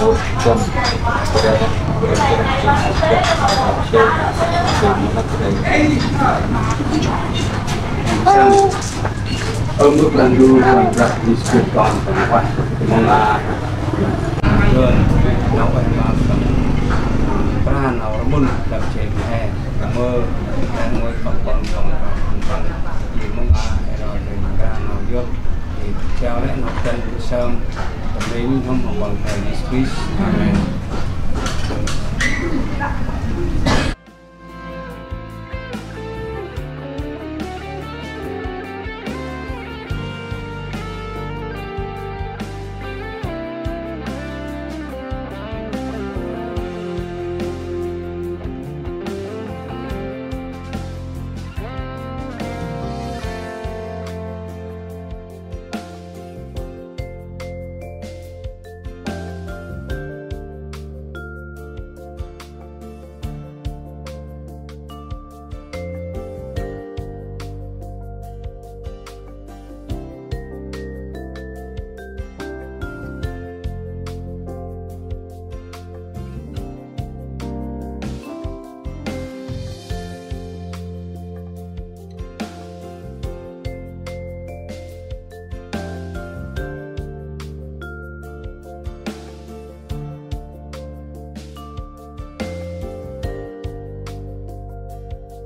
một tuần để ở mức lần du làm đặt đi sửa toàn phần quan mong là rồi nó phải mà ra nào nó muốn làm chuyện hè cảm ơn ngồi còn gì mong rồi ra nào vô thì theo lẽ nó chân sớm đến không học bằng thầy Chris. Amen.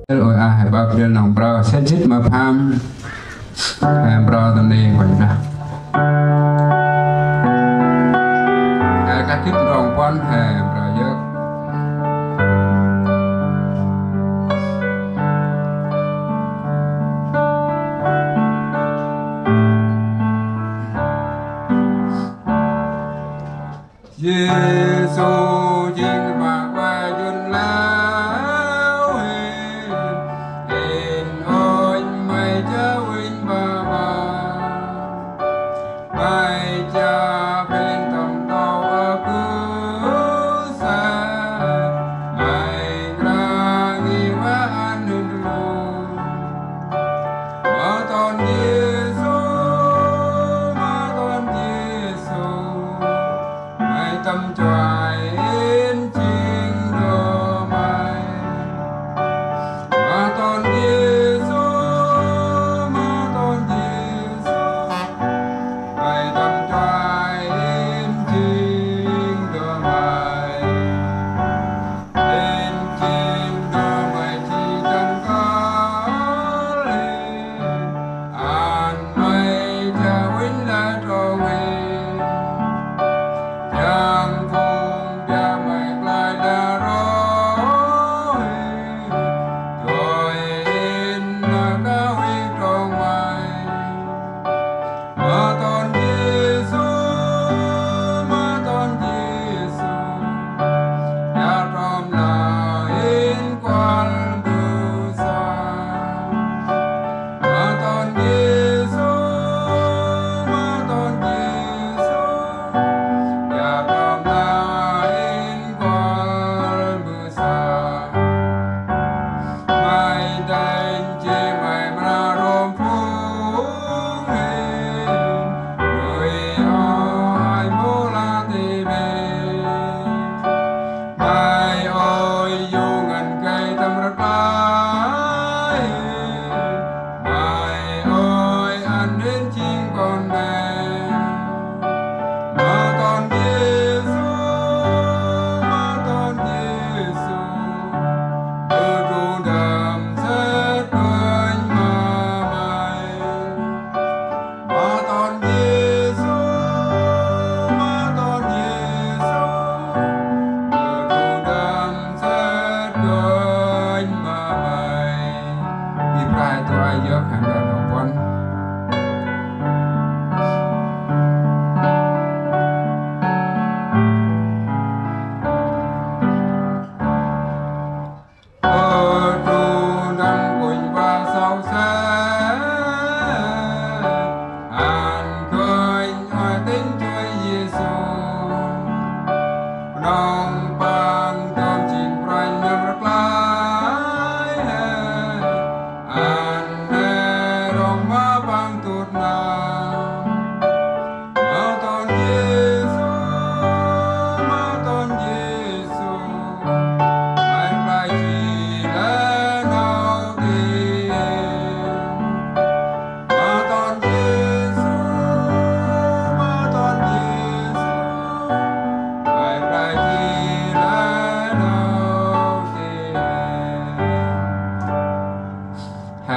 Rồi hãy bảo vệ lòng bro xét chít mà pham bro tầm đi vậy nè các chít rồng quan hệ bro dớt Giê-xu chính mà qua duyên la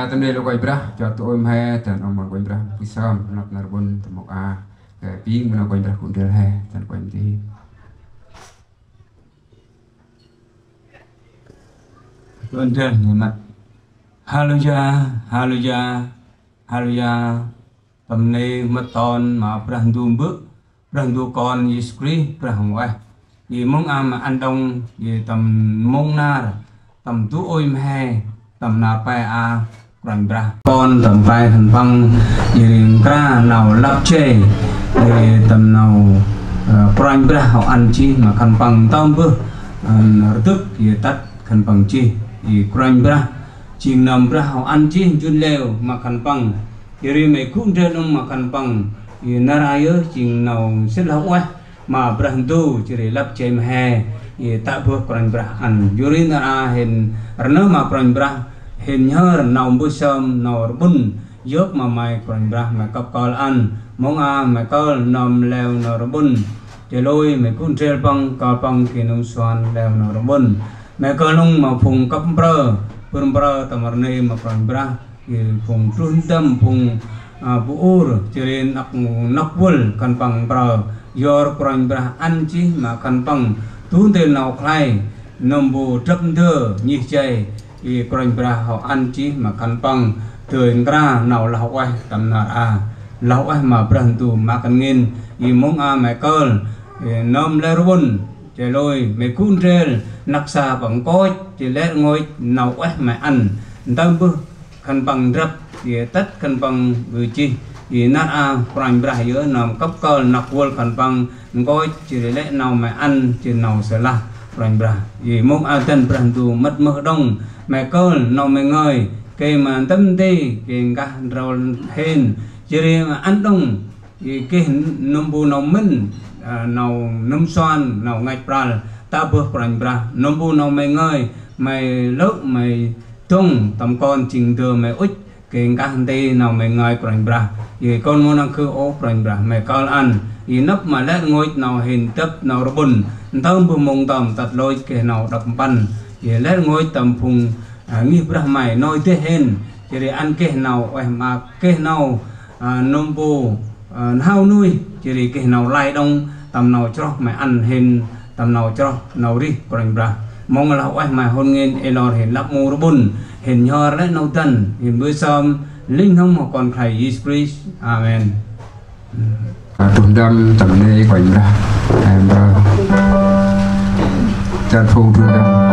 tâm đây là quay bra cho tụi em hay tận ông mà quay bra pisam nạp narbon tụi một cái pin mà quay bra cũng được hay tận quay đi tuần trên người mặt hallelujah hallelujah hallelujah tầm này mất ton mà prang du bước prang du con Yisri prang ngoại vì mong mà ăn đông vì tầm mong na tầm tú ôi hè tầm na pai prang bra con tầm pai thần băng vì ra nào lấp chê vì tầm nào prang bra họ ăn chi mà khăn băng tôm bước tức vì tắt khăn băng chi vì prang bra chinh nằm ra họ ăn chi chun leo mà khăn băng vì mấy cũng trên ông mà khăn băng vì naraya chinh nào rất là quá mà prang tu chỉ để lấp chê mà hè vì tak bước prang bra ăn yuri nara hen rana mà prang bra hen nhớ nào bữa sớm nào bún dốc mà mày prang bra mà cặp col ăn mong mà col nằm leo nào bún chơi lôi mấy cũng trên băng kia nông xoan leo nào bún mẹ col nông mà phùng cặp bro tamar này mà prang bra phùng trun tâm phùng buur chơi nắp vul kan băng bro yor prang bra ăn chi mà kan băng tuôn tên nào khai nông bù chấp thơ nhị chay y prang bra họ ăn chi mà kan băng từ ra nào là học ai tầm nào là học ai mà prang tu mà kan ngin y mong mẹ col nom lê run chơi lôi mẹ cún rel nắc xa bằng coi chỉ lẽ ngồi nào ai mà ăn tâm bơ kan băng rập thì tất kan băng người chi thì nát prang bra giữa nằm cấp col nặc vul kan băng coi chỉ lẽ nào mà ăn chỉ nào sẽ là prang bra vì mong tân prang tu mất mơ đông mẹ col nào mẹ ngơi cây mà tâm tê cây cả rau hen chỉ mà ăn đông thì cây nông bù nông minh nào nông xoan nào ngạch bra ta bước prang bra nông bù nào mẹ ngơi mày lớp mày tung tầm con trình thừa mày út cây cả tê nào mẹ ngơi prang bra vì con muốn ăn khư ô prang bra mẹ col ăn vì nấp mà lẽ ngồi nào hình tấp nào nó bùn tao bù mông tầm tật lôi kẻ nào đập bắn vì lẽ ngồi tầm phùng nghi bra mày nói thế hen chỉ để ăn kẻ nào mà kẻ nào nông bù hao nuôi chỉ để kẻ nào lai đông tầm nào cho mày ăn hen tầm nào cho nào đi prang bra mong là oai mày hôn nghênh elor hiện lắp mù bùn hiện nhờ lẽ nâu tân hiện bữa sớm linh không mà còn thầy Yisri amen trung tâm tầm này quanh ra em chân phong trung tâm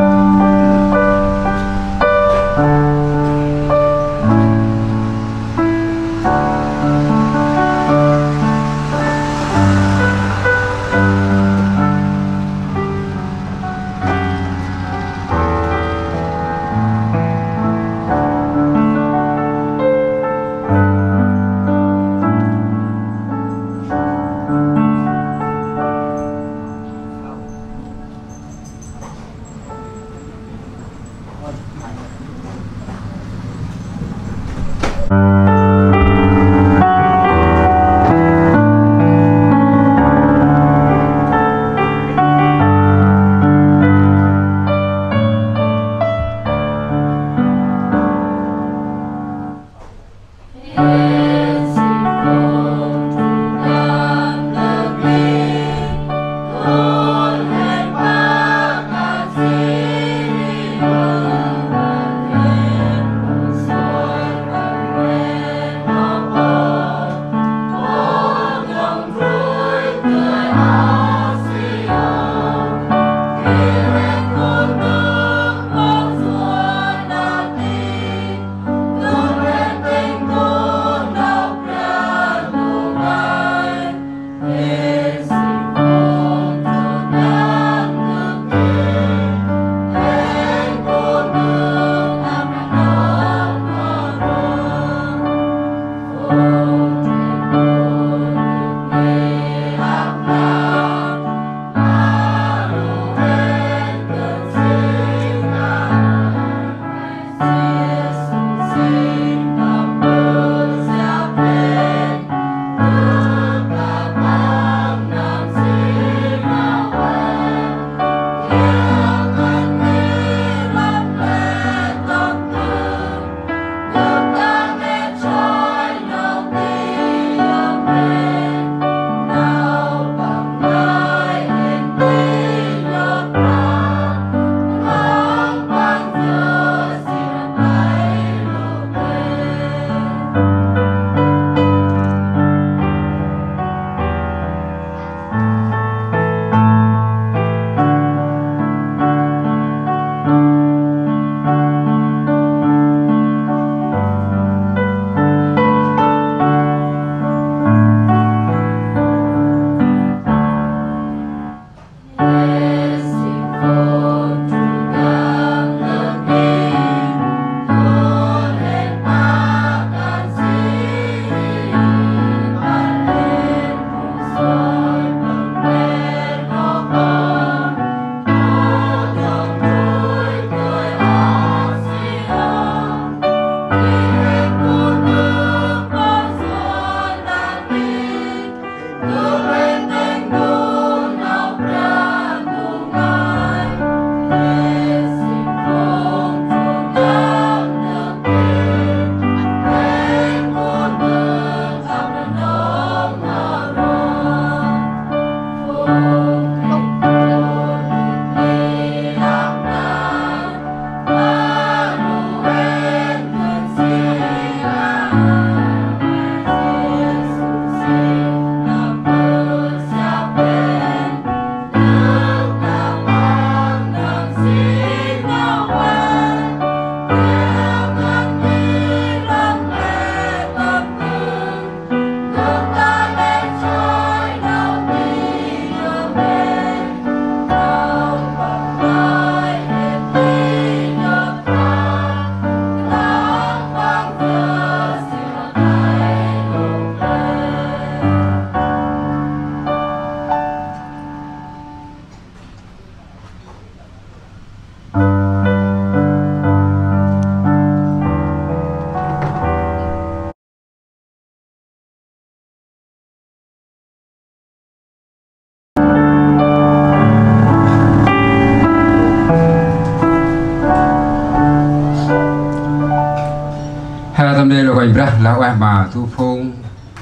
bra lao ai mà thu phong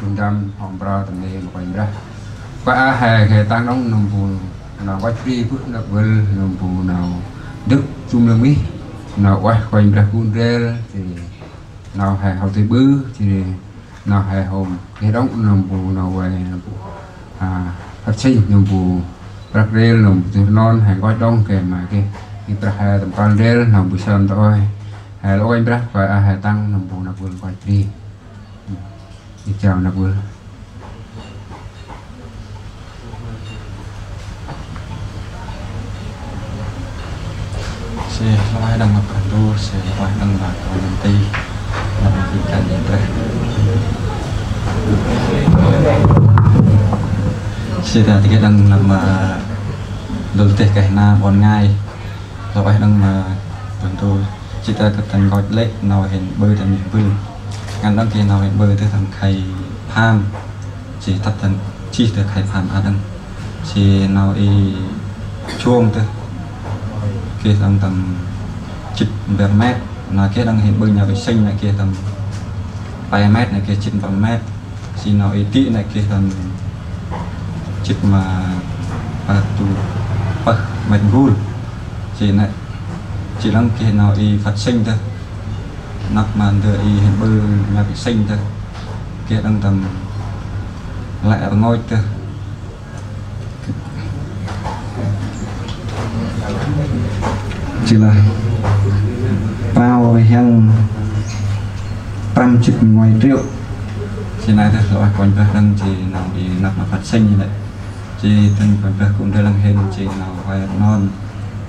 cùng đam hòm bra tầm này một quanh bra qua hè hè tăng nóng nồng bù nào quay free phút nào vơi nồng bù nào đức chung lương mỹ nào quay quanh bra cuốn rel thì nào hè hậu tây bứ thì nào hè hôm cái đóng nồng bù nào về phát sinh nồng bù bra rel nồng bù non hè quay đông kèm mà cái bra hè tầm con rel nồng bù sơn thôi hè lỗ anh bra và hè tăng nồng bù nào vơi quay free đi chào nào vơi sẽ loài đang ngập đu sẽ loài đang là còn làm tì làm gì cả gì đấy sẽ là cái đang làm mà đầu tiên cái na còn ngay loài đang mà tuần tu chỉ ta tập thành gọi lệ nào hiện bơi thành bơi ngàn đăng kia nào hiện bơi tới thằng khay tham chỉ tập thành chỉ từ khay tham à đăng chỉ nào y chuông tới kia tầm chích về mét là kia đang hiện bưng nhà vệ sinh này kia tầm vài mét này kia chích vào mét chỉ nào ý tị này kia tầm chích mà tu mét gul chỉ này chỉ đang kia nào ý phát sinh thôi nắp màn thừa ý hiện bưng nhà vệ sinh thôi kia đang tầm lại ở ngôi thôi chỉ là bao hàng 50 ngoài triệu chỉ này thôi rồi còn phải đăng chỉ nào đi nạp mà phát sinh như vậy chỉ thân còn phải cũng đưa đăng hình chỉ nào phải non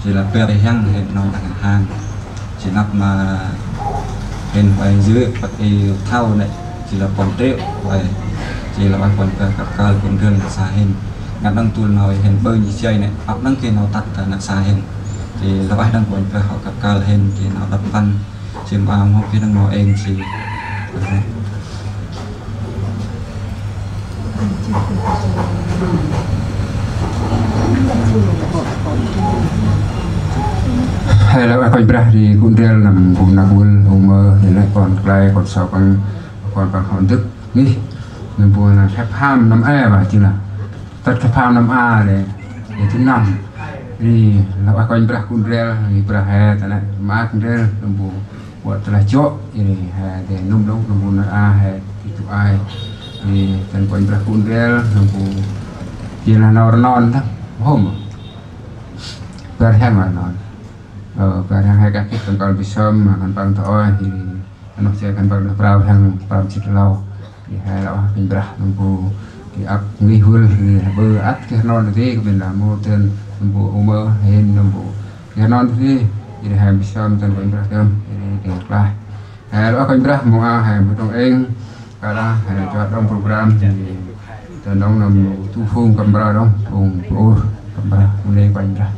chỉ là bè hàng hình non đăng hàng chỉ nạp mà hình phải dưới phải thao này chỉ là còn triệu vậy chỉ là còn phải cặp cao cũng đưa là xa hình ngắn đăng tuần nào hình bơi như chơi này áp đăng kia nào tắt là xa hình thì là ai đang còn phải học cặp cao lên thì nó đập văn chìm ao không biết đang ngồi em thì hay là coi bra thì cũng rel làm cũng nạp buồn hôm mơ thì lại còn lại còn sau còn hòn thức nghĩ người buồn là phép ham năm e và chỉ là tất phép ham năm a để thứ năm thì là coi bra cũng rel thì bra hè thế này mà cũng rel làm buồn buat telah cok ini để nung đông nung buồn a hè thì tụi ai thì thành coi bra cũng rel làm buồn chỉ là non thôi hôm bra hàng là non bra hàng hai cái cần còn bị sớm mà cần bằng thôi thì nó sẽ cần bằng bra hàng chỉ lâu thì hai là mình bra làm buồn thì áp nghi hul thì bơ áp cái non thì mình làm mua tiền bộ umer hen bộ cái non thì hai bisa mentan koin beragam ini lah kalau koin berah mau hai betul eng karena hai cho trong program thì tận đông nằm thu phun cầm bra đông phun phun cầm bra lên koin berah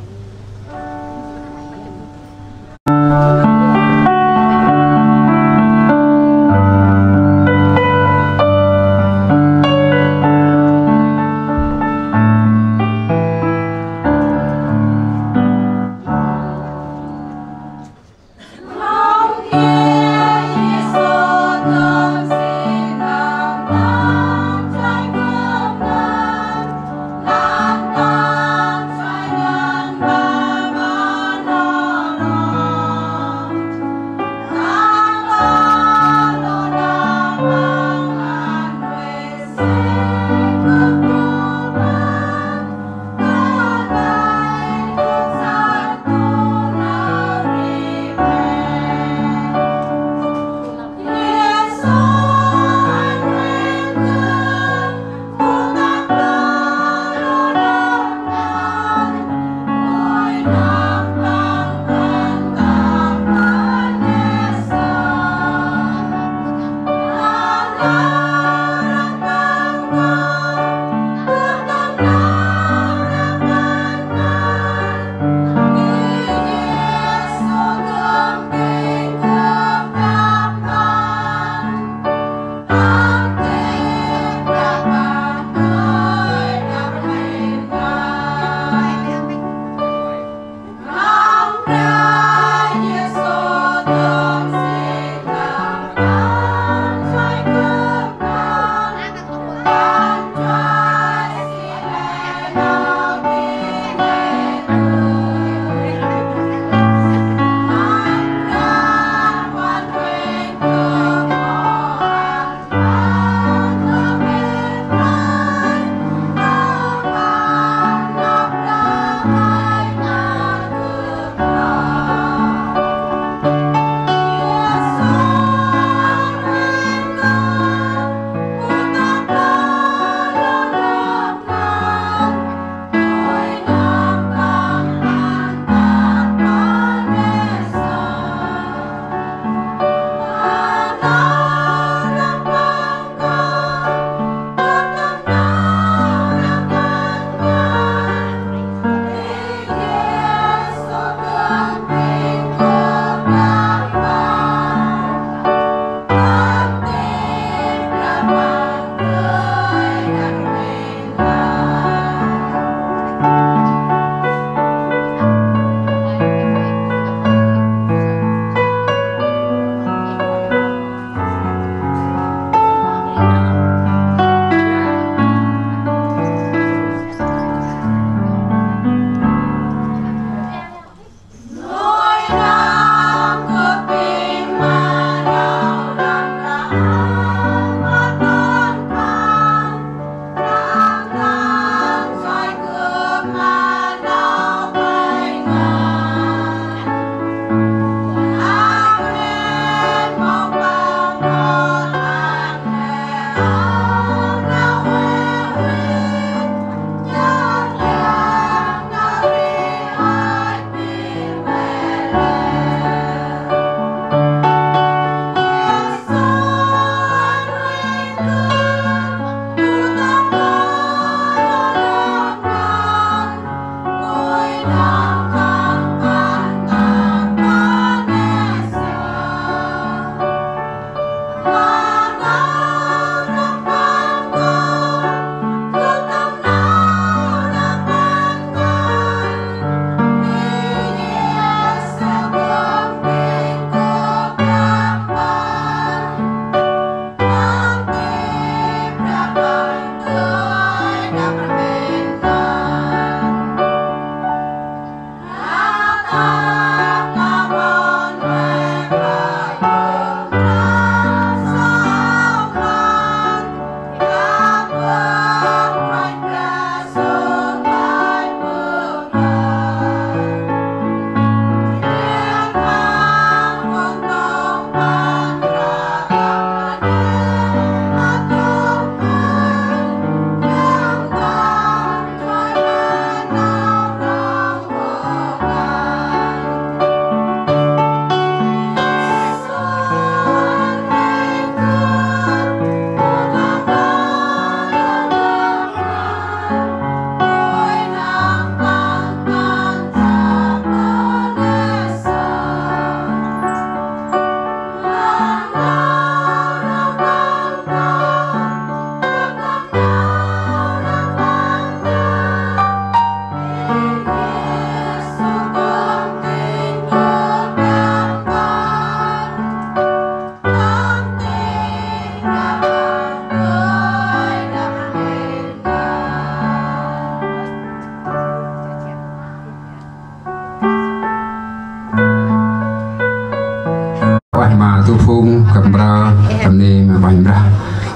mà tu phung cầm ra cầm đi mà bành ra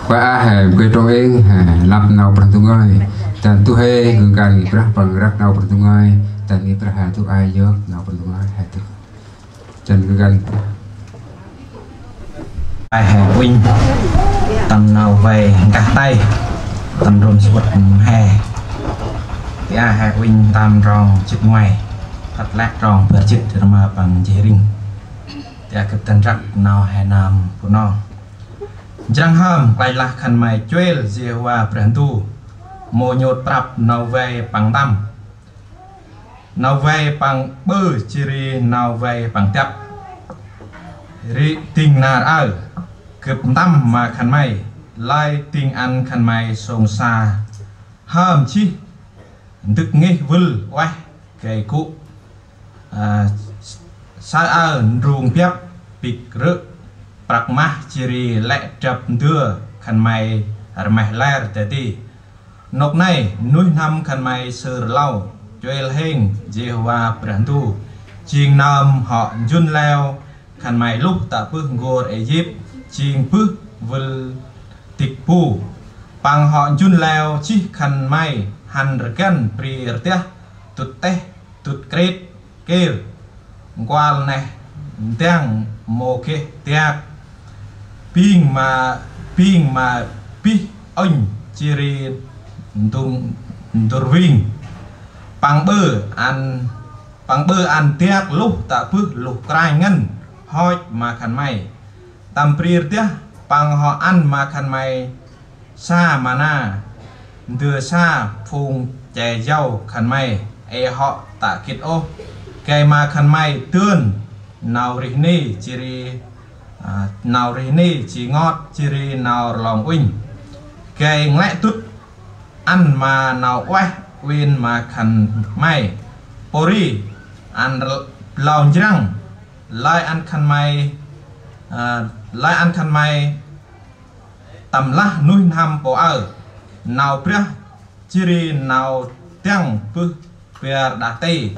và hè cái trong ấy lập nào bằng tung ơi dan tu he nggan ni prah bằng rak nào bằng tung ơi dan ni prah tu ai yok nào bằng tung ơi hai tu chân nggan ai hè win tầm nào về cả tay tầm rôm sụt hè thì ai hè win tam rong chích ngoài thật lát rong vừa chích thì mà bằng dây ring thì ai kịp tân rắc nào hè nam của nó chẳng hâm lại là khăn mày chuel dìa hòa brand tu mô nhột prap nào về bằng tâm nào về bằng bơ chiri nào về bằng tiếp ri tình nà ở kịp tâm mà khăn mày lai tình ăn khăn mày sông xa hâm chi tức nghe vul quay cái cụ sa ở ruộng phép bịch rực bạc má chiri lẹ chập đưa khăn mày mày lẻ tê nóc này núi năm khăn mày sờ lau chơi heng Jehovah Prantu chiên nam họ Jun leo khăn mày lúc tạ bước ngồi Egypt chiên bước vul tịch pu bằng họ Jun leo chi khăn mày hành rken pri tia tụt te tụt kret kêu qua này tiếng mồ kê tiếng ping mà pi ông chiri tung vinh bằng bơ ăn tiếc lúc tạ bước lục cài ngân hoi mà khăn mày tam prier tiếc bằng họ ăn mà khăn mày xa mà na đưa xa phùng chè dâu khăn mày họ tạ kết ô cái mà khăn mày tương nào rì ni chiri nào rì ni chỉ ngọt chiri nào lòng uỳnh cái lẽ tút ăn mà nào quay win mà khăn mày pori ăn lòng răng lại ăn khăn mày tầm lá nuôi ham bộ ở nào pre chiri nào tiếng bư về đá tây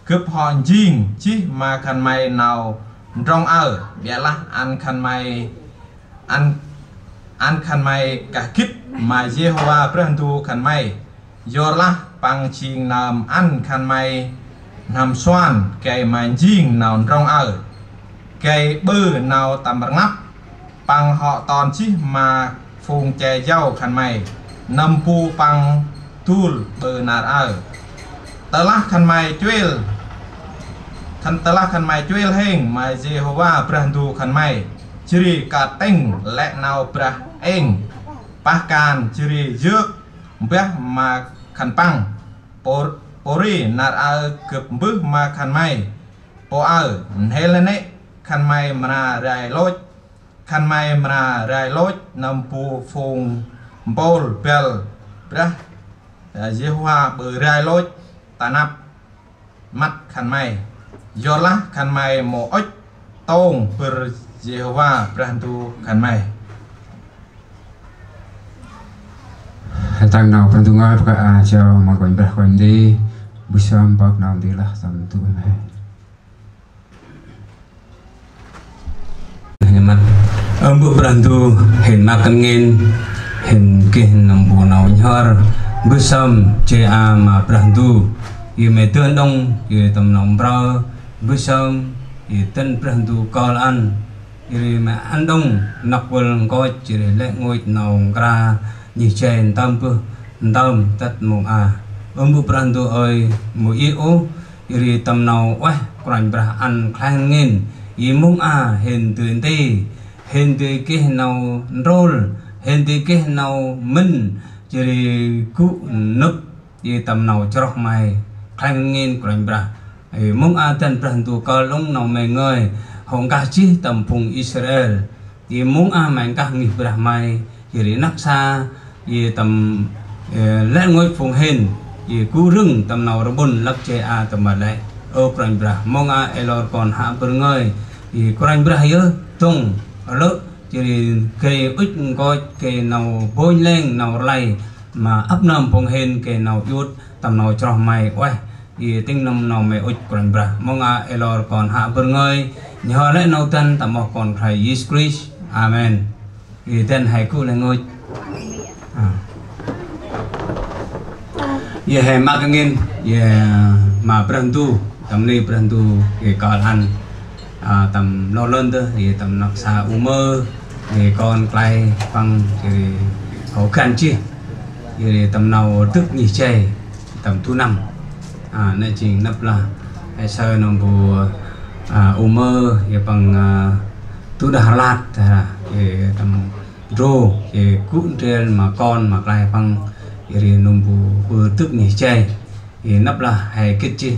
cướp họ jing chi mà khăn mày nào rong ở bẻ là ăn khăn mày cả kít mà Jehovah Prantu khăn mày do là bằng chiên nằm ăn khăn mày nằm xoan cái mà jing nào rong ở cái bư nào tầm bạc ngắp bằng họ toàn chi mà phùng chè dâu khăn mày nằm pu bằng tul bư nạt ở tớ là khăn mày chuel khăn mày chuel heng mà Jehovah Prantu khăn mày chiri cả tinh lẹ nào pra eng pakan chiri dược bé mà khăn pang pori nạt ở cực bước mà khăn mày po ở helene khăn mày mà rải lối nằm pu phùng bol bel bé Jehovah bự rải lối ta nắp mắt khăn mày do lá khăn mày mồ ếch tông per Jehovah Prantu khăn mày tăng nào Prantu ngay các cho mà còn bạc còn đi busam bạc nào đi là tầm tu mày mặt bu Prantu hình makan ngin hình kihin nằm bù nào nhar busam che mà Prantu y mẹ tương đông y tầm nòng bro busam y tân Prantu call ăn y mẹ ăn đông nặc quần coi chỉ để lệ ngồi nòng ra như chèn tâm tật mồm bu Prantu ơi mũi yếu y tầm nào quay quanh bra ăn khang ngin y mông hình tuyển tì hình tì cái nào roll hình tì cái nào mình chỉ cụ nấp y tầm nào chọc mày khang ngin quanh bra mong tân Prantu call ông nào mày ngơi hong cả chi tầm phùng Israel y mong mày cả nghỉ bra mày chỉ nắc xa y tầm lẽ ngồi phùng hình y cú rừng tầm nào bồn lắc che tầm mà lại ô quanh bra mong elor còn hạ bờ ngơi y quanh bra yơ tung lỡ chỉ cây ít coi cây nào bôi lên nào lay mà ấp nằm phùng hình cây nào yốt tầm nào cho mày quay y tinh nằm nào mày ít quanh bra mong elor còn hạ bờ ngơi nhờ lẽ nâu tân tầm một còn thầy Jesus Christ amen thì tên hãy cứu lại ngôi ye he ma kengin ye ma prantu tam ni prantu ye kalan tầm lo lên thôi thì tầm nọc xa umer thì con clay phăng thì khó khăn chi thì tầm nào tức nghỉ chơi tầm thu năm nên chỉ nấp là hay sao nó bù umer thì bằng tu đà lạt thì tầm rô thì cũng trên mà con mà clay phăng thì nó bù vừa tức nghỉ chơi thì nấp là hay kết chi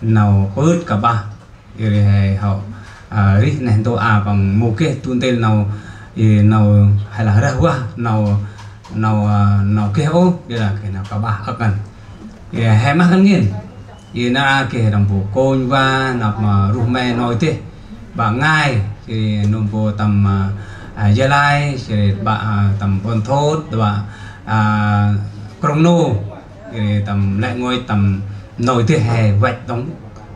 nào bớt cả ba thì hay họ rít này tôi bằng một cái tuôn tên nào thì nào hay là ra quá nào cái ô đây là cái nào cả ba ở gần thì hay mắc hơn nghiền thì na cái đồng bộ côn và nạp mà rùm mè nói thế bà ngay thì nông bộ tầm gia lai thì bà tầm bon thốt và chrono thì tầm lại ngồi tầm nổi thế hè vạch đóng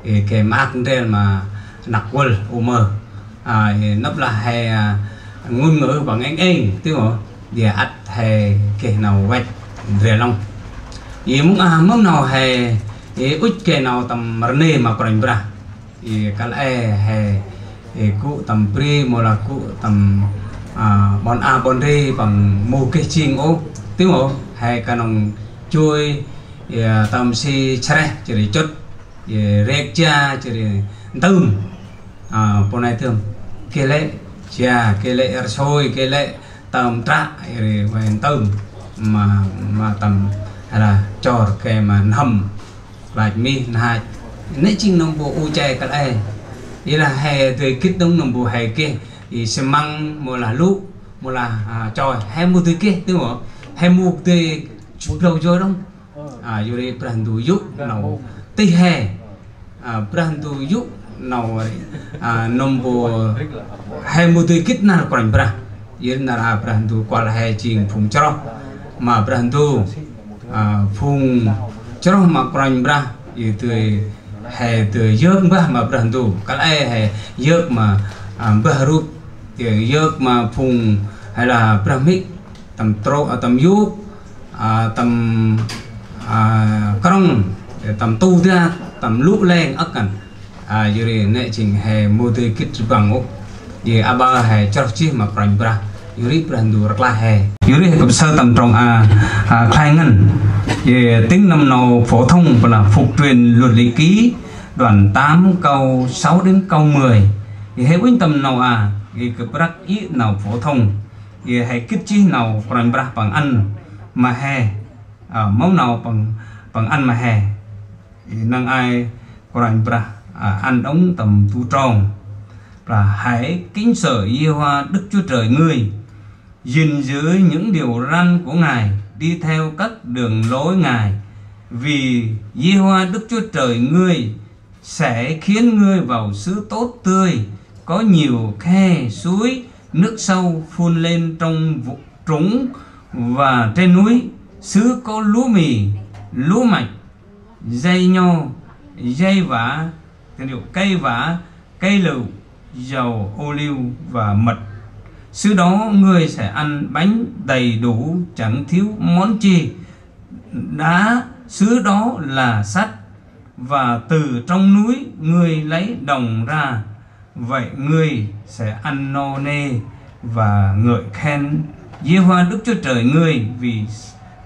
thì cái mắc trên mà nặc quần umer nấp là hay ngôn ngữ bằng anh tức là để ắt hay cái nào vạch rẻ long thì muốn nào hay ít cái nào tầm marne mà còn bra thì cái này hay cụ tầm pre mà là cụ tầm bon a bon re bằng một cái chinh ô tức là hay cái nòng chui tầm si chre chỉ chốt rek cha chỉ tôm bọn này thường cái lệ cha cái lệ sôi cái lệ tầm trạ rồi tôm mà tầm hay là cho cái mà hầm lại mi hai nãy chính nông bộ u chay cái này ý là hè từ kích đông nông bộ hè kia thì sẽ mang một là lũ một là tròi hay mua từ kia đúng không hay mua từ chút lâu rồi đâu vô đây brand du giúp nào tây hè brand du giúp nào nông bộ hay mua từ kích nào còn bra yên là brand du qua là hay chỉnh phùng cho mà brand du phùng cho mà còn bra thì từ hè từ dớt mà brand du cái này hè dớt mà baru thì dớt mà phùng hay là bramic tầm tro tầm yu tầm krong tầm tu ra tầm lũ lên ác cần dưới này chính hè mua từ kit bằng ốc dưới aba hè cho chi mà còn bra dưới brand du rất là hè dưới này cũng sơ tầm trong khai ngân về tính năm nào phổ thông và là phục truyền luật lý ký đoạn 8 câu 6 đến câu 10 thì hệ quyết tâm nào thì cái brak ý nào phổ thông thì hệ kích chi nào còn brak bằng ăn mà hè mẫu nào bằng ăn mà hè thì năng ai còn brak ăn đóng tầm tu tròn là hãy kính sợ Giê-hô-va Đức Chúa Trời ngươi, gìn giữ những điều răn của Ngài, đi theo các đường lối Ngài, vì Giê-hô-va Đức Chúa Trời ngươi sẽ khiến ngươi vào xứ tốt tươi, có nhiều khe suối, nước sâu phun lên trong trũng và trên núi, xứ có lúa mì, lúa mạch, dây nho, dây vả, cây vả, cây lựu, dầu ô liu và mật. Xứ đó ngươi sẽ ăn bánh đầy đủ, chẳng thiếu món chi. Đá xứ đó là sắt, và từ trong núi ngươi lấy đồng ra. Vậy ngươi sẽ ăn no nê và ngợi khen Giê-hô-va Đức Chúa Trời ngươi, vì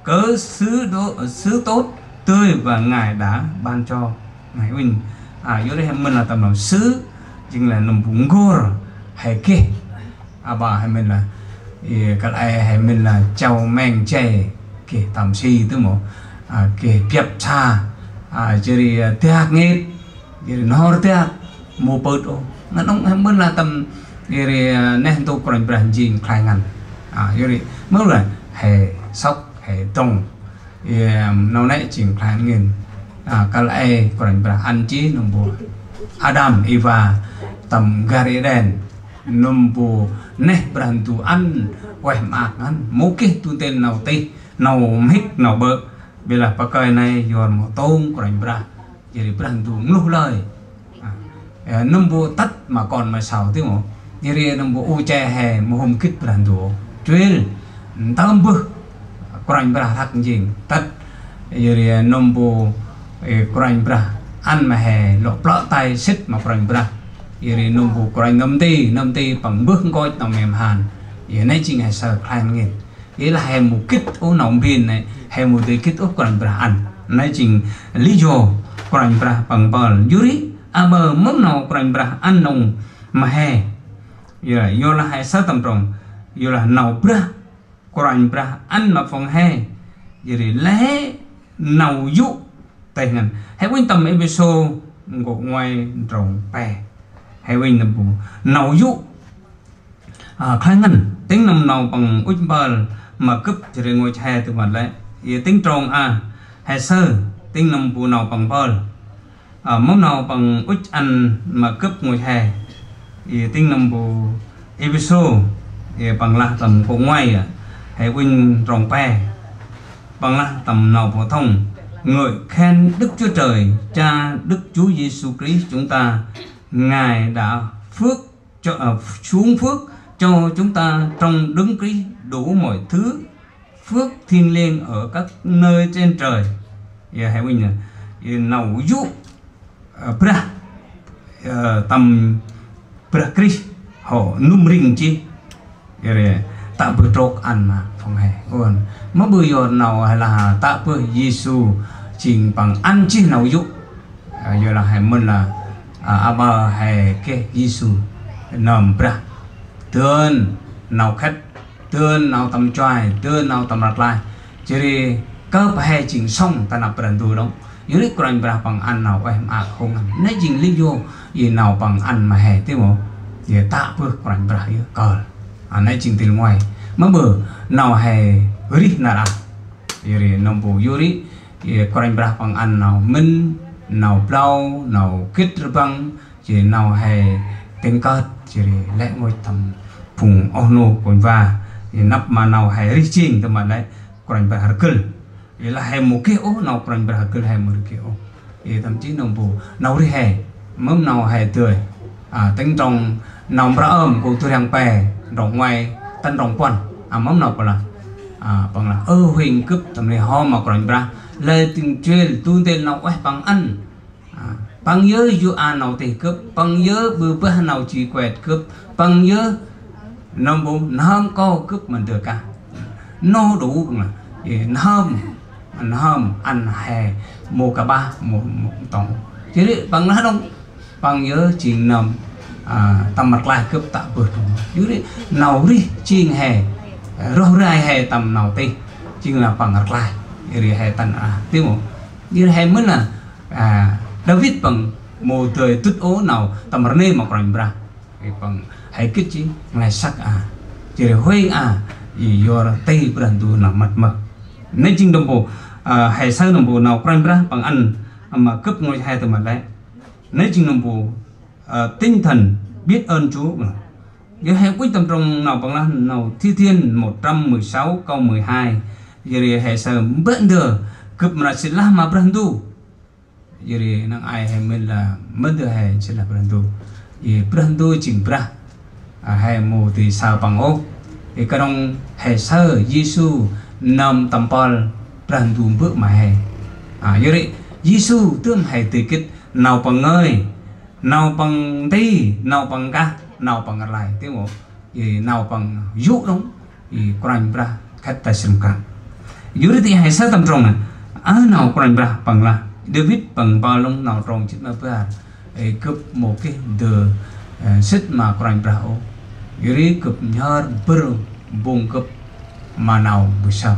cớ xứ tốt tươi và Ngài đã ban cho Ngài huynh. Dưới đây mình là tầm nào xứ chính là nằm vùng gor hay kê bà hay mình là cái này hay mình là châu men chè kê tầm si tức một kê piệp cha jadi tiak nghét jadi nor tiak mua bớt ô nó đông hay mình là tầm jadi nên tôi còn brand jean khai ngăn jadi mới là hay sóc hay trồng nó nãy chỉnh khai nghiền cái này còn brand ăn chí nông bộ Adam Eva tầm Garden nombo nè brand tu ăn quay mạc ăn mố cái tu tên nào tây nào hít nào bơ bây là pakai này giòn một tôm còn bra jadi brand tu ngluh lời nông bộ tắt mà còn mà sao tiếng mỏ như nông bộ u che hè một hôm kích bản đồ chuyên tam bơ quanh bra thắc gì tắt như nông bộ quanh bra ăn mà hè lọ lọ tay xích mà quanh bra như nông bộ quanh nâm tì bằng bước coi tàu mềm hàn như này chính là sợ khai nghe ý là hè một kích ô nòng pin này hè một cái kích ô quanh bra ăn này chính lý do quanh bra bằng bờ yuri aber mắm nào quanh bra ăn nồng mà hè yo là hè sát tầm trồng yo là nào bra quanh bra ăn mà phòng hè vậy lẽ nào dụ tay ngân hãy quan tâm episode của ngoài trồng bè hãy quan tâm nào dụ khai ngân tính nằm nào bằng út bờ mà cướp chỉ ngồi hè từ mặt lại tính trồng hay sơ tính nằm bù nào bằng bờ món nào bằng út ăn mà cướp ngồi hè tính nằm bù episode bằng là tầm của ngoài hãy quên trồng bè bằng là tầm nào phổ thông ngợi khen Đức Chúa Trời Cha Đức Chúa Giêsu Christ chúng ta, Ngài đã xuống phước cho chúng ta trong Đấng Christ đủ mọi thứ phước thiêng liêng ở các nơi trên trời. Hãy quên nào dụ pra tầm pra Christ họ num ring chi tak bertrok an mà phong hè còn mà bây giờ nào hay là tak bơ Giêsu trình bằng ăn chi nào dụ giờ là hay mình là aba hay cái Giêsu nằm ra tên nào khách tên nào tầm trai tên nào tầm đặt lại chỉ cơ hay trình xong ta nạp lần đầu đó dưới cái ra bằng ăn nào em không ăn nãy trình lý do gì nào bằng ăn mà hè thế mà giờ tak bơ còn ra yếu cờ này trình từ ngoài mà bờ nào hè ri nara yuri nombo yuri quanh bra bằng ăn nào minh nào plau nào kết băng chỉ nào hè tiếng cất chỉ lẽ ngồi tầm phùng ono còn va nắp mà nào hè ri ching từ mà đấy quanh bra harkel là hè một cái ô nào quanh bra harkel hè một cái ô thậm chí nombo nào ri hè mâm nào hè tươi tính trong nào bra của tôi đang bè rộng ngoài tân rộng quan mắm nào còn là bằng là huỳnh cướp tầm này ho mà còn ra lời tình truyền tu tên nào quay bằng ăn bằng nhớ du nào thì cướp bằng nhớ bữa bữa nào chỉ quẹt cướp bằng nhớ năm bốn năm co cướp mình được cả no đủ là hôm ăn hè một cả ba một tổng chứ đấy bằng nó đông bằng nhớ chỉ nằm tầm mặt lại cướp tạo vượt dưới đấy nào đi chiên hè rau rai hè tầm nào tây chiên là bằng mặt lại rồi hè tận tiêu một như hè mới là David bằng một thời tút ố nào tầm mặt này mà còn ra bằng hãy kết chí ngày sắc chỉ để huê gì do tây bền tu là mặt mờ nên chính đồng bộ hãy sao đồng bộ nào còn ra bằng ăn mà cướp ngôi hai tầm mặt đấy nên chính đồng bộ tinh thần biết ơn Chúa. Giờ hãy quyết tâm trong nào bằng là nào Thi Thiên 116 câu 12 giờ hãy sớm bận được cướp mà sẽ làm mà bền tu giờ năng ai hay mình là mất được hay sẽ là bền tu giờ bền tu chỉnh ra hay mù thì sao bằng ô thì cái đông hãy sơ Giêsu nằm tầm pal bền tu bước mà hay giờ đấy Giêsu tương hãy từ kết nào bằng ơi nào bằng tí nào bằng ca nào bằng lại tiếng một thì nào bằng dụ đúng thì quanh ra khách ta xem cả dưới thì hãy sát tâm trong này nào quanh ra bằng là David bằng bao lông nào trong chiếc máy bay cướp một cái từ xích mà quanh ra ô dưới cướp nhớ bơ bùng cướp mà nào buổi sớm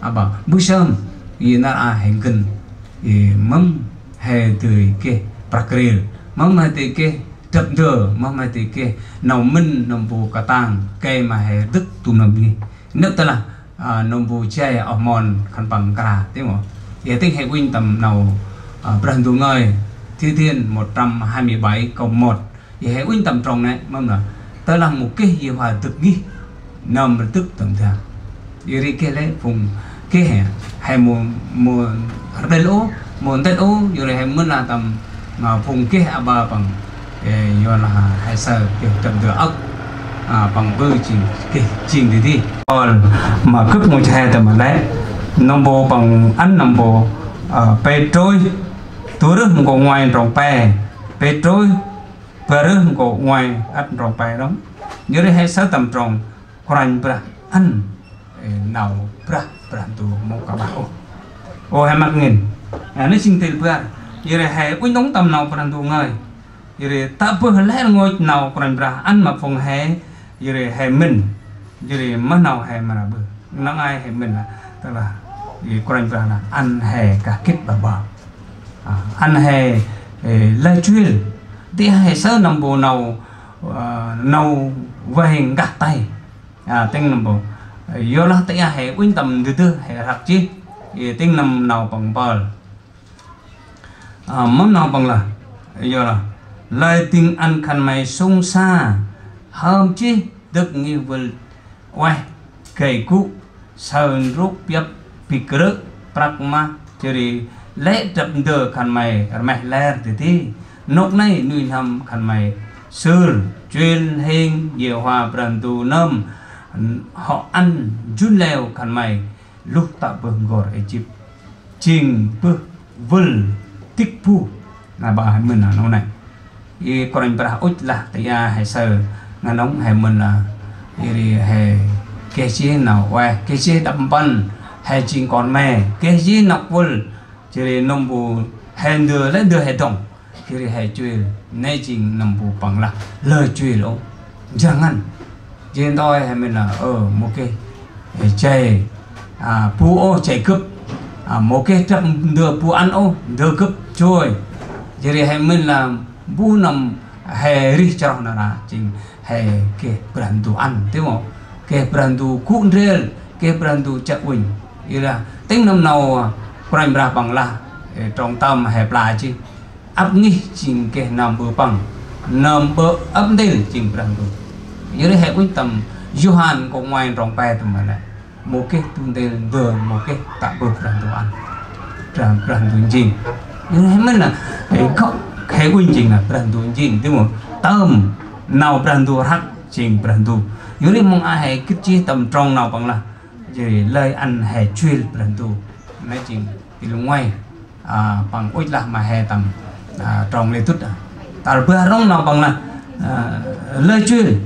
bảo buổi sớm thì nó hành kinh thì mắm hè từ cái prakril mắm hai tê kê chậm thừa mắm hai tê kê nào minh nằm bù cả tàng cây mà hè tức tùm nằm đi nếu ta là nằm bù che ở mòn khăn bằng cả thế mà để tính hệ quynh tầm nào bền tu ngơi Thi Thiên 127 câu 1 thì hệ quynh tầm trong này mắm là ta làm một cái gì hòa thực nghi nằm tức tầm thường thì cái đấy vùng cái hè mùa đây lỗ mùa tết ô rồi hè mới là tầm mà vùng cái bà bằng do là hay sợ kiểu chậm được ốc bằng bơ chỉnh thì đi còn mà cướp ngồi xe tầm đấy nông bộ bằng ăn nông bộ pe trôi túi nước có ngoài trồng pe trôi và nước có ngoài ăn trồng pe đó nhớ đây hay sợ tầm trồng khoanh bra ăn nào bra tu mau cả bảo ô hay mặc nghìn nó xin tiền bra giờ đây hay uống nóng tầm nào bra tu ngơi giờ đây ta bơ lẽ ngồi nào khoanh bra ăn mà phòng hay giờ đây hay mình giờ đây mất nào hay mà bơ nó ai hay mình là tức là khoanh bra là ăn hay cả kết bà ăn hay lai chuyên thì hay sợ nằm bồ nâu và hình gạt tay tên nằm bồ do là tại hệ quan tâm từ hệ hạt chi tên nằm nào bằng bờ món nào bằng là do là lời tiếng ăn khăn mày sung xa hôm chi được như vừa quay kể cụ sơn rút bếp bị cỡ pragma chơi lẽ chập đờ khăn mày lẽ thì nốt này nuôi nằm khăn mày sườn chuyên hình nhiều hòa bền tù nâm họ ăn run leo khăn mày lúc tạo bừng gọt ấy chip trình bước vân tích phu là bà hay mình là nó này y còn anh bà út là tại hay sờ ngăn nóng hay mình là hay cái gì nào quay cái gì đậm bần hay trình còn mè cái gì nọc vân chỉ nông bù hay đưa hệ thống thì hay chơi nay trình nông bù bằng là lời chơi lỗ jangan trên tôi hay mình là một cái chạy pu ô chạy cướp một cái trận đưa pu ăn ô đưa cướp trôi jadi hay mình là bu nằm hay ri cho nó là chính hay cái brandu ăn đúng không cái brandu cuốn rel cái brandu chạy quỳnh như là tính năm nào quanh ra bằng là trong tâm hẹp lại chứ ấp nghi chính cái nằm bờ bằng nằm bờ ấp đây chính brandu như thế hệ quyết tâm Johan có ngoài trong pe tụi mình này một cái tuần tiền vừa một cái tạo bực rằng đồ ăn rằng tuần trình như thế mới là không hệ quyết trình là rằng tuần trình đúng không tâm nào rằng đồ hắc trình rằng đồ như thế mong ai hệ cái chi tầm trong nào bằng là gì lời ăn hệ chuyên rằng đồ nói trình thì ngoài bằng ích là mà hệ tầm trong lệ tốt tạo bữa rong nào bằng là lời chuyên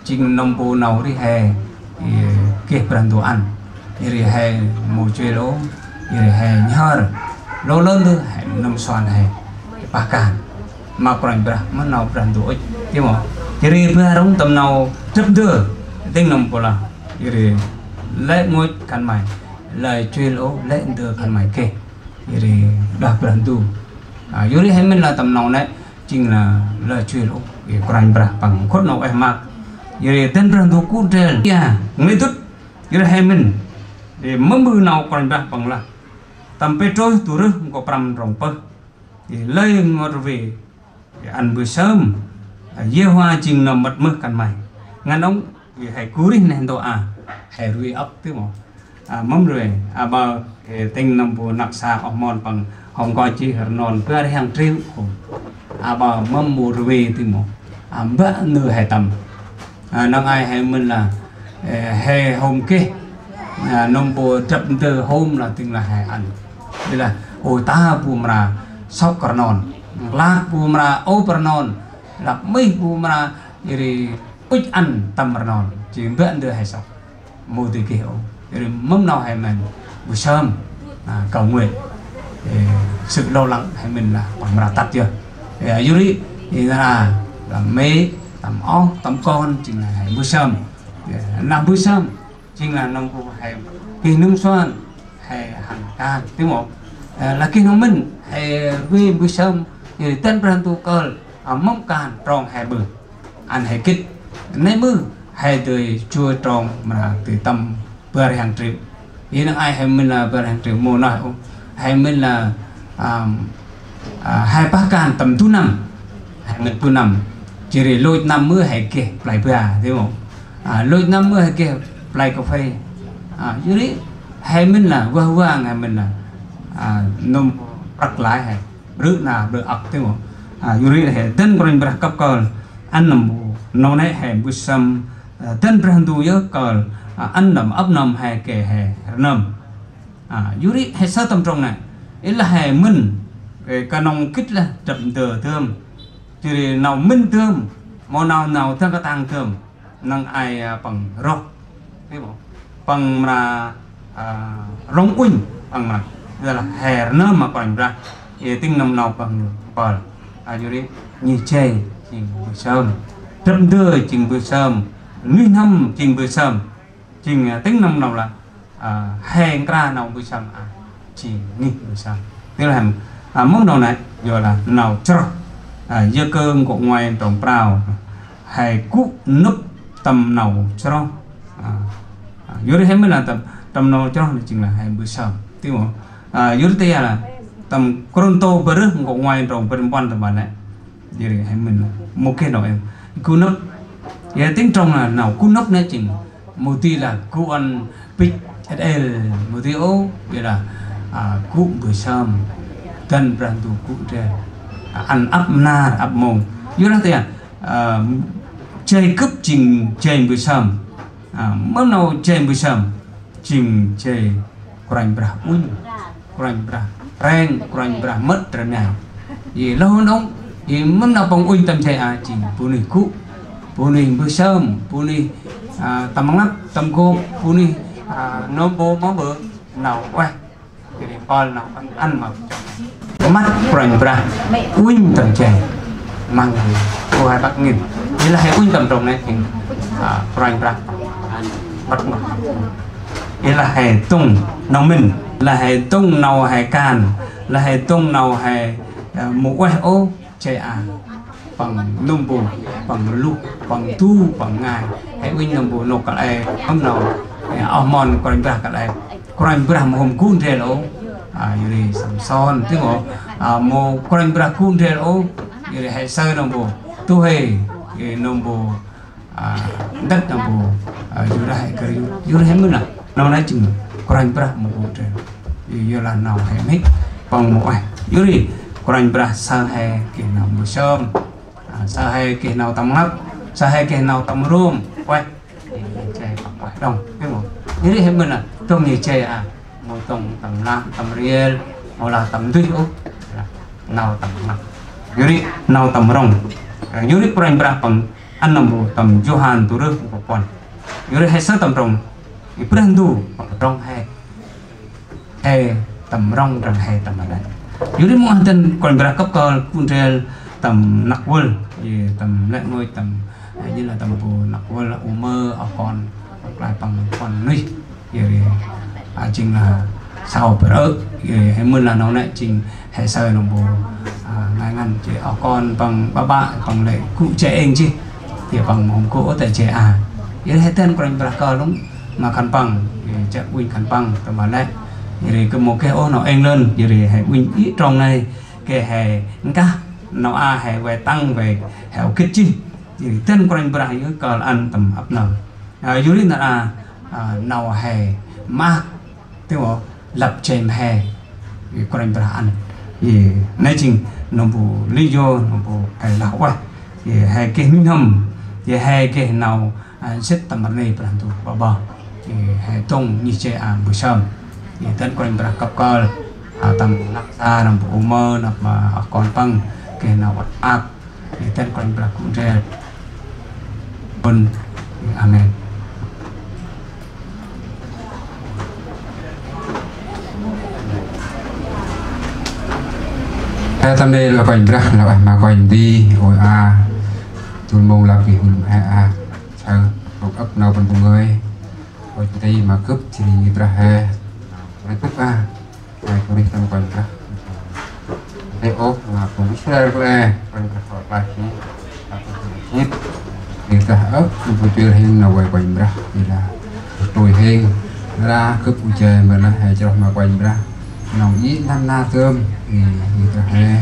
chính nông bộ nào đi hè kẹp bàn đồ ăn đi hè mùa chơi lỗ đi hè nhờ lỗ lớn thôi hè nông xoan hè bà càn mà còn bữa mà nào bàn đồ ít thế mà đi bữa rong tầm nào chấp đưa tiếng nông bộ là đi lấy ngôi khăn mày lời chơi lỗ lấy đưa khăn mày kê đi đặt bàn đồ dưới đây mình là tầm nào đấy chính là lời chơi lỗ còn bữa bằng khốt nào em mặc jadi tên brandu kudel ya ngitut jadi hemen di membu nào còn bah bằng là tam petro turu có pram rong pơ thì lấy ngọt về ăn bữa sớm dê hoa chừng nằm mật mưa cằn mày ngăn ông vì hay cú đi nên tôi hay ruồi ấp thế mà mắm rồi bà tinh nằm bùa nặc xa ở mòn bằng hồng coi chi hở non cứ đi hàng triêu bà mắm mù ruồi thì mà bữa nửa hay tầm năm ai hay mình là hè hôm kia nông bộ chậm từ hôm là từng là hè ăn đây là ôi ta bùm ra sóc cờ non lá bùm ra ô cờ non là mấy bùm ra thì ít ăn tầm cờ non chỉ biết đưa hay sóc mua từ kiểu thì mâm nào hay mình buổi sớm cầu nguyện sự lo lắng hay mình là bằng ra tắt chưa dưới thì là mấy tầm ó tầm con chính là buổi sớm làm buổi sớm chính là nông vụ hay kỳ nông xoan hay hàng ca tiếng một là kỳ nông minh hay vì buổi sớm thì tên brand tu cơ ở mong càn tròn hay bự ăn hay kích nay mưa hay từ chua tròn mà từ tầm bờ hàng triệu ý là ai hay mình là bờ hàng triệu mùa này hay mình là hai ba càn tầm tu năm hay mình tu năm chỉ để lôi năm mưa hay kề lại bữa thấy không lôi năm mưa hay kề lại cà phê dưới đấy hay mình là vang hay mình là nôm bắt lái hay rước nào được ập thấy không yuri he ten koran brah kap kal annam no ne he busam ten brah du yo kal annam abnam he ke he nam yuri he sa tam trong này là he min kanong kít là chậm tờ thơm thì nào minh thơm màu nào theo cái tang thơm năng ai bằng rọc thấy không bằng là rong uinh bằng là là hè nó mà còn ra thì tinh nằm nào bằng bờ yuri như chơi chừng bữa sớm chậm tờ chừng bữa sớm nuôi năm chừng bữa sớm chừng tính năm nào là hè ra nào bữa sớm chỉ nghỉ bữa sớm tức là món đồ này rồi là nào cho dưa cơm của ngoài trồng prao hay cút núp tầm nào cho dưới đây mới là tầm nào cho là chính là hai bữa sớm tiếng không dưới đây là tầm Toronto bờ rước của ngoài trồng bên quan tầm bản này dưới đây hay mình một cái nào em cú núp vậy tiếng trong là nào cú núp này chính một tí là cú ăn bít một tí ô vậy là cú bữa sớm tân brandu cụ trẻ ăn ấp na ấp mông như thế này chơi cướp trình chơi bữa sớm mới nào chơi bữa sớm trình chơi quanh bra uin quanh bra reng quanh bra mất rồi này vì lâu nóng vì mới nào bằng uin tâm chơi trình puni cụ puni bữa sớm puni tầm ngắt tầm cô puni nó bố máu bữa nào quay thì con nào ăn mà mắt quanh bra uin tầm chè mang cô hai bác nghìn thế là hai uin tầm trồng này thì quanh bra bắt ngọt thế là hai tung nào mình là hai tung nào hai can là hai tung nào hai một quay ô chè bằng nông bù bằng lục bằng thu bằng ngài hai uin nông bù nộp cả lại ông nào mòn quanh bra cả lại quanh bra một hôm cún rèn ô yuri samson tiếng ngộ mo quanh bra kun rel o yuri hay sơ nombo tu hay nombo đất nombo yuri hay kari yuri hay muna nào nói chừng quanh bra mo kun rel yuri là nào hay mấy bằng một ai yuri quanh bra sơ hay cái nào mùa sớm sơ hay cái nào tầm ngắp sơ hay cái nào tầm rôm quay chơi bằng đồng tiếng ngộ yuri hay muna trong nhiều chơi một tầm năm tầm riel hoặc là tầm tuy ốc nào tầm năm yuri nào tầm rong yuri quanh bra bằng anh nằm bộ tầm Johan tu rước một con yuri hay sơ tầm rong ibrahim tu rong hay tầm rong rong hay tầm này yuri mua anh tên quanh bra cấp cơ kunrel tầm nặc vul tầm lệ nuôi tầm như là tầm bộ nặc vul là umer ở con lại bằng con nuôi yuri chính là sau bữa ớt hay mưa là nó lại trình hệ sơ nó bù ngay ngăn chỉ ở con bằng ba bằng lệ cụ trẻ anh chứ thì bằng hồng cỗ tại trẻ vậy hết tên của anh bạc cờ đúng mà khăn bằng chạy win khăn bằng tầm mà lại thì cứ một cái ô nó anh lên vậy hệ win ít trong này cái hệ cá nó hệ về tăng về hẻo kết chi thì tên của anh bạc dưới cờ ăn tầm ấp nở dưới là nào hệ ma tiếng họ lập chèm hè con anh bả ăn thì nói chừng nó bù lý do nó bù cái lão quá thì hai cái hầm thì hai cái nào xếp tầm mặt này bả tụ bờ thì hai tông như chơi buổi sớm thì tên con anh bả cặp cờ tầm nắp ra nó bù mơ nắp mà còn băng cái nào bắt áp thì tên con anh bả cũng rè amen. Tâm đây là quanh ra là mà quanh đi hồi tuần mông là vì hùng sao một ấp nào bằng cùng người hồi đây mà cướp thì như ra hè nói cướp này có đi tâm quanh ra đây ốp là cũng biết ra quanh ra khỏi bài nhé người ta ấp vừa chơi hen nào quanh ra thì là tuổi hen ra cướp u chơi mà nó hay cho mà quanh ra nòng ý năm na thơm thì người ta hè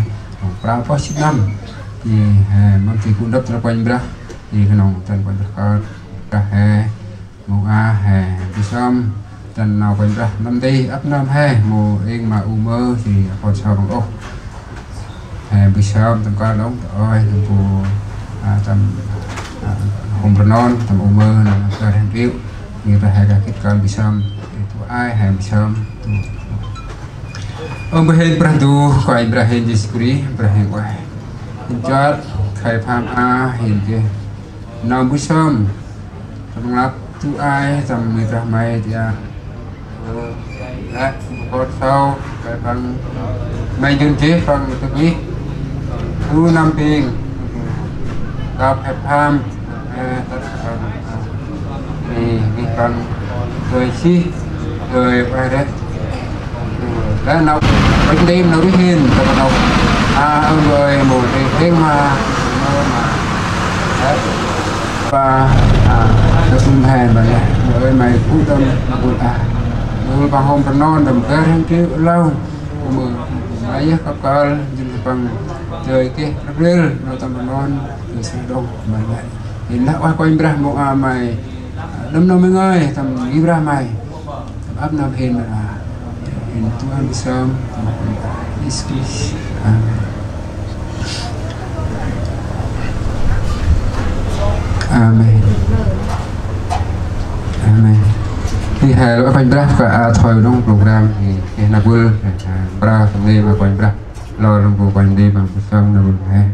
pra có 10 năm thì mang thì cũng đắp ra quanh ra thì cái nòng chân quanh ra cả hè mùa hè đi xong chân nào quanh ra năm đi ấp năm hè mùa yên mà u mơ thì còn sao bằng ô hè bị sớm tầm con đóng ơi tầm phù tầm hôm bữa non tầm ôm mơ là cơ thành rượu như là hai cái kết con bị sớm tụ ai hè bị sớm ông bê hên prantu coi Ibrahim Jiskuri Ibrahim quay hình chót khai pham a hình kia nào bị sớm tầm ngắp tụ ai tầm người ta mày thì đấy một sau cái phần mày dân chế phần tôi biết thu năm tiền gặp hẹp ham thì cái phần rồi chi rồi quay đấy đó nào bánh đêm nó đi hiền tao bắt đầu ông rồi một cái thêm mà đấy và nó xung hèn vậy rồi mày cuối tâm buồn mưa bằng hôm phần non đầm cơ thêm chứ lâu mưa mấy giấc cấp cơ nhưng bằng trời kia nó rêu nó tầm phần non từ sương đông mà lại thì lại qua quanh ra một mày đâm nó mới ơi tầm ghi ra mày áp nam hình là hình Tuhan sớm Yesus Amen Amen thì hai loại quanh ra và thôi trong program thì là vừa ra tầm đi mà quanh ra lo trong cuộc quanh đi bằng sớm là vừa hay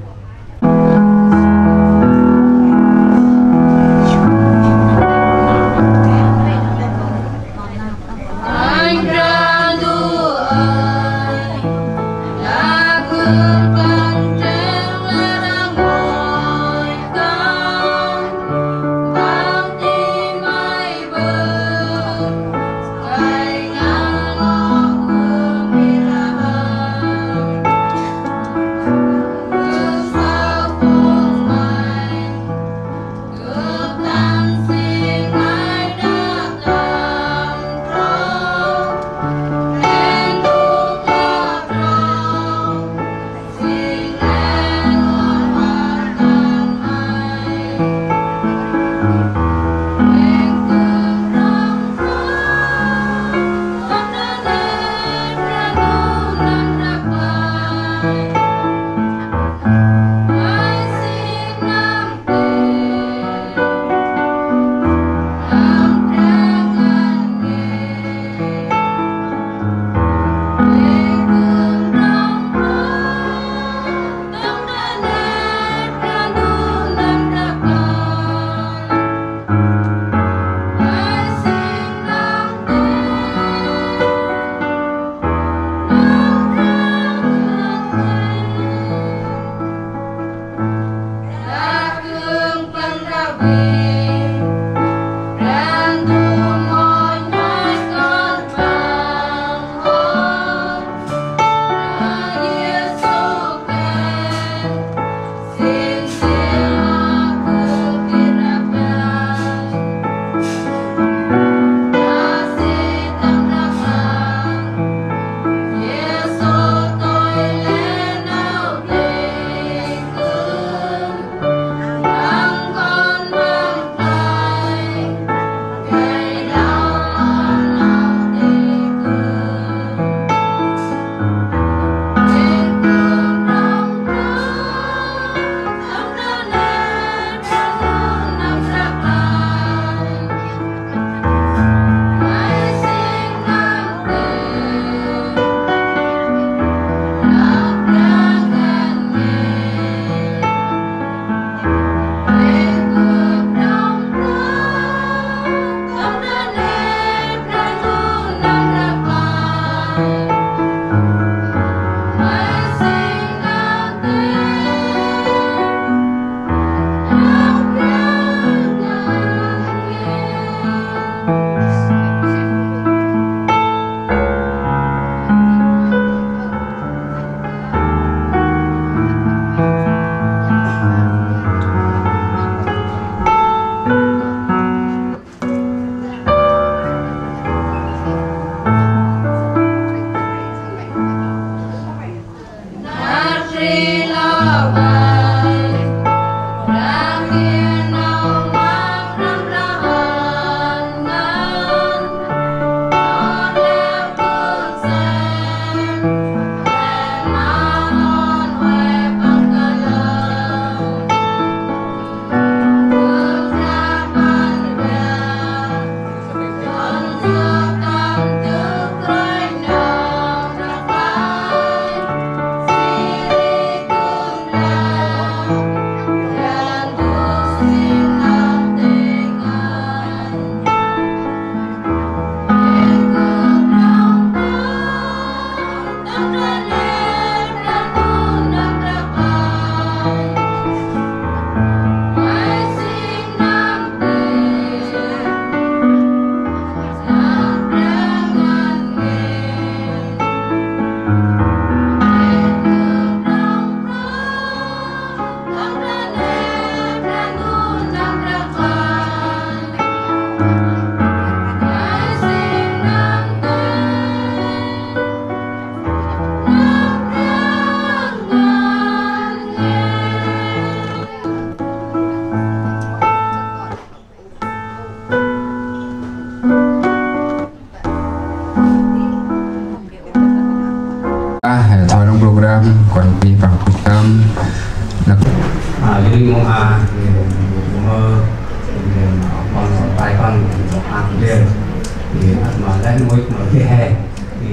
mà lại ngồi ở cái hè thì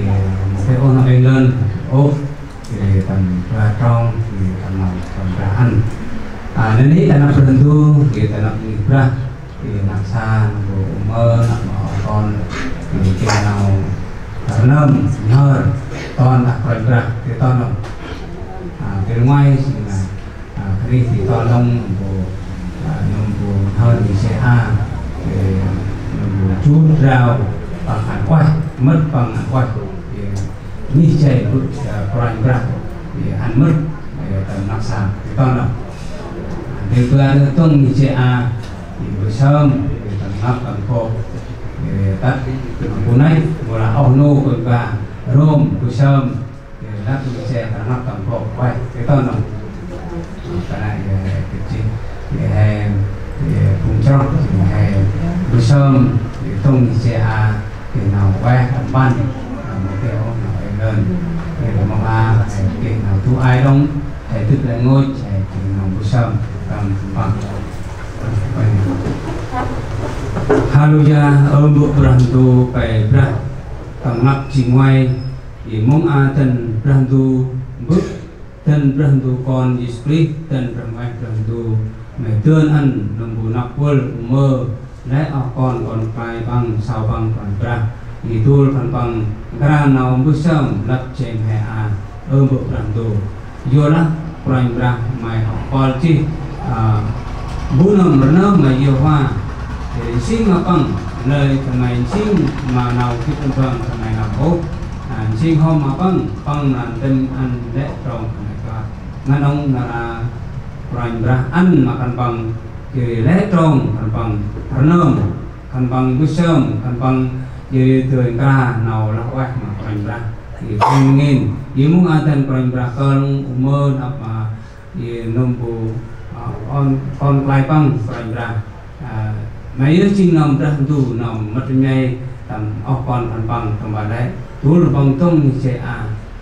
cái ôn nó lên ốp thì tầm ra trong thì tầm ra ăn nên ý là nó phần tu thì ta nó ra thì làm xa bộ mơ con thì khi nào nâm nhờ con đặt ra thì con đồng từ ngoài thì là khi thì con lông bộ hơn thì sẽ thì chút rau bằng hạt quay mất bằng hạt quay thì như chạy bự còn ra thì ăn mất tầm nằm sàn thì con đồng thì vừa tuần thì sẽ thì buổi sớm thì tầm ngắp tầm khô thì tắt buổi nay vừa là ổ nô và rôm buổi sớm thì lát buổi sẽ tầm ngắp tầm khô quay cái con đồng cái này cái gì thì hè thì cùng cho thì hè buổi sớm thì tuần thì sẽ thì nào quay tầm ban một cái ổ nào lên thì mong cái nào thu ai đông thầy thức lại ngôi thầy thì nào buổi sớm Hallelujah ơn bộ Brantu phải ra tầm ngập chỉ ngoài thì mong thần Brantu bước thần Brantu con Isprit thần Brantu mày tương ăn đồng bộ nạp quân mơ lẽ con phải bằng sao bằng còn ra thì tôi phần bằng ra nào bước sớm lập trên hè ơn bộ Brantu vô lắm quanh ra mày học con chi bulan berenang maju hoa thì sinh mà bằng lời thằng này sinh mà nào khi con bằng thằng này làm ốp sinh hôm mà bằng là tên ăn lẽ tròn thằng này cả ngăn ông là rành ra ăn mà cần bằng thì lẽ tròn cần bằng berenang cần bằng buổi sớm cần bằng thì thời ca nào là quay mà rành ra thì không nghìn nếu muốn ăn tên rành ra con mơ đập mà thì nông bù con lai băng rành ra mấy đứa chinh nằm ra tù nằm mất ngay tầm con phần bằng tầm bà đấy tú là bằng tông thì sẽ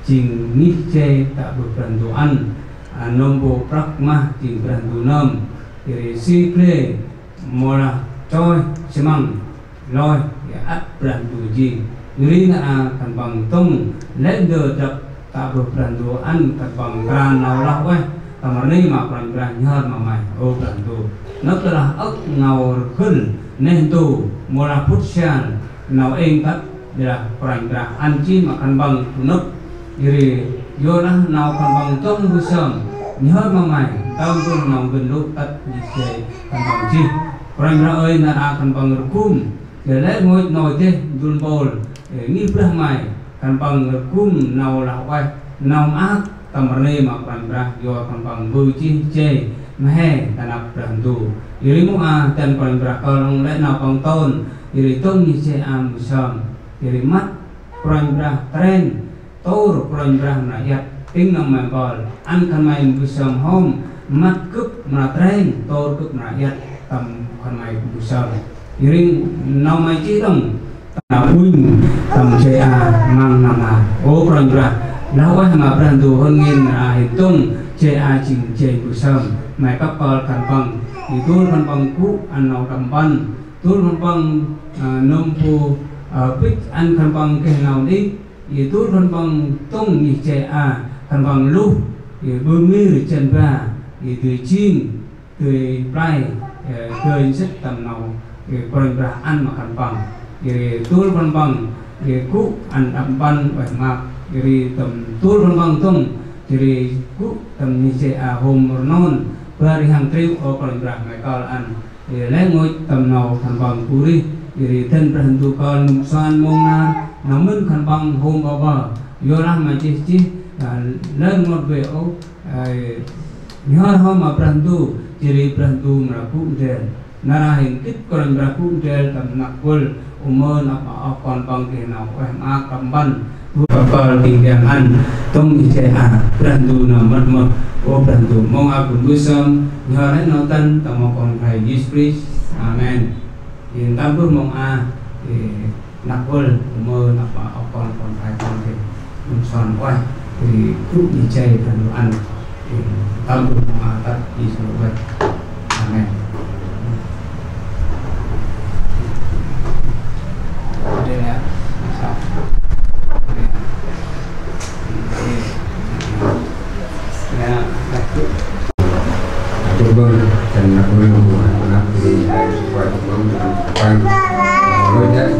chỉnh nít chê tạo được phần đồ ăn nông bộ pragma chỉnh phần đồ nâm thì si ple mô là trôi xe măng lôi ắt phần đồ gì người là phần bằng tông lấy được đập tạo được phần đồ ăn phần bằng ra nào lao ấy tầm này mà phần ra nhớ mà mày ô phần đồ nó là ốc ngầu khơi nên tu mua là phút sáng nào em cắt là phần ra ăn chi mà phần bằng nước thì vô đó nào phần bằng tông buổi sớm nhớ mà mày tao tu nào gần lúc tắt đi chơi phần bằng chi phần ra ơi là phần bằng cung để lấy ngôi nồi thế dùn bồn để nghi ra mày phần bằng cung nào là quay nào ác tầm này mà phần ra vô phần bằng bự chi chơi mà hè ta nạp ràng tù ili mu ten paling berakal lek na pang tahun ili tong ni se musam ili mat paling berak tren tour paling berak rakyat ting nang mempol an kan main musam home mat kup na tren tour kup rakyat tam kan main musam ili nau mai chi tong na uing tam se mang nama o paling berak lawa ma brandu hongin hitung ce ching ce musam mày các con cần bằng thì tôi cần bằng cũ ăn nào cầm bằng tôi cần bằng nông phu bích ăn cần bằng cái nào đi thì tôi cần bằng tông như trẻ cần bằng lúc thì bơi mì chân ra thì từ chim từ play từ rất tầm nào thì còn ra ăn mà cần bằng thì tôi cần bằng thì cũ ăn cầm bằng vậy mà thì tầm tôi cần bằng tông thì cũ tầm như trẻ hôm non bari hang triu o paling berak mekal an lấy ngôi tầm nào thành bằng puri thì thân berhentu con soan mona namun kan bằng hôm bao bờ vô làm mà chi lên một về ô nhớ hôm mà berhentu jadi berhentu meraku del narahin kit paling meraku del tầm nak pul umur apa kon bang ke nào em kamban kapal tinggian tong ije berhentu nomor mo o berhentu mong aku busam nhờ notan tamo kon kai Isprit amen in tabur mong thì nakul umur apa kon kai kon ke son quay thì cũng đi chơi berhentu thì tabur mong tat Isprit amen. Đây là quan với đấy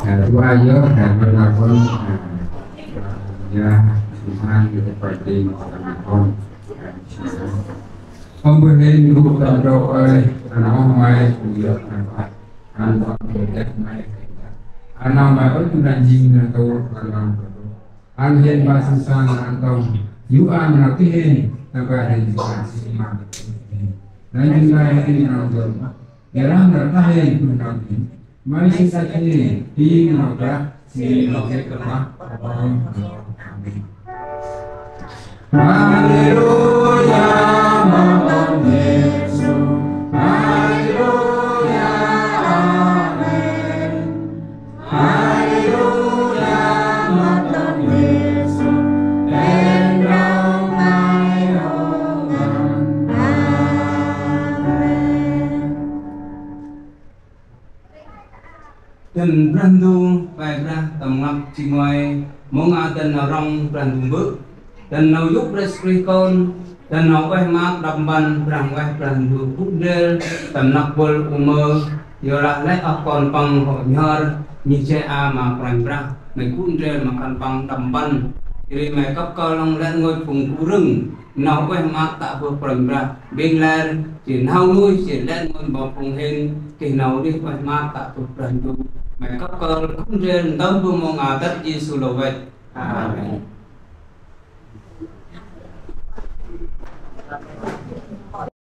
thì là qua nhớ thầy bên là con gia mang được phải tiền làm con ông bên đây cũng tận đâu ơi nó mai cũng được anh có thể mai anh nào mà ở trong đàn gì là tôi anh hiện ba sinh sang anh tông dù anh là cái hình là cái hình là gì mà nên chúng ta thì nào được để làm được cái hình của nó mai sinh ra thì đi nào cả thì nó sẽ có Hallelujah, Maman Yesu, Hallelujah, Amen, Hallelujah, Maman Yesu, and all my own, Amen. Tình Randu bài ra tầm ngập chỉ ngoài mong a tình ở trong Randu bước tình nào giúp rescue con tình nào quay mát đầm ban ràng quay Randu bút đê tầm nặc bol umơ giờ là lấy ở con bằng họ nhờ như che a mà ràng ra mày cún đê mà cần bằng đầm ban thì mày cấp cơ long lên ngôi phùng cú rừng nào quay mát tạ vừa ràng ra bên lên chỉ hao nuôi chỉ lên ngôi bò phùng hình thì nào đi quay mát tạ vừa Randu mày cấp cơ cũng trên tấm vương mong à tất Giêsu lô vậy. Amen.